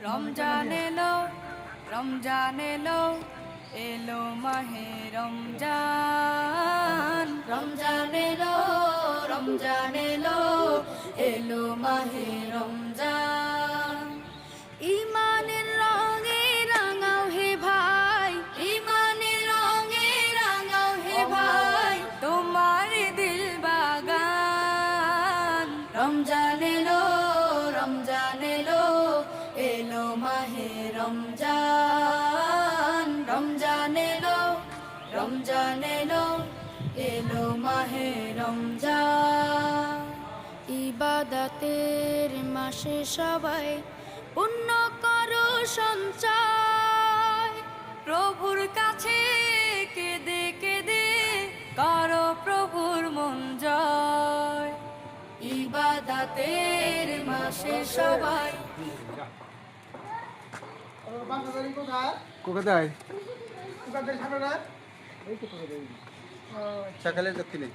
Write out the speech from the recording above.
রমজান এলো, রমজান এলো, এলো মাহে রমজান। রমজান এলো, রমজান এলো, এলো মাহে রমজান। ইমানের রঙে রাঙাও হে ভাই, ইমানের রঙে রাঙাও হে ভাই, তোমার দিল বাগান। রমজান এলো, রমজান এলো, এলো মাহে রমজান। রমজান এলো, রমজান এলো, এলো মাহে রমজান। ইবাদতের মাসে সবাই পুণ্য করো সঞ্চয়, প্রভুর কাছে কেঁদে কেঁদে করো প্রভুর মন জয়। ইবাদতের মাসে সবাই কোথায় সকালে দক্ষিণে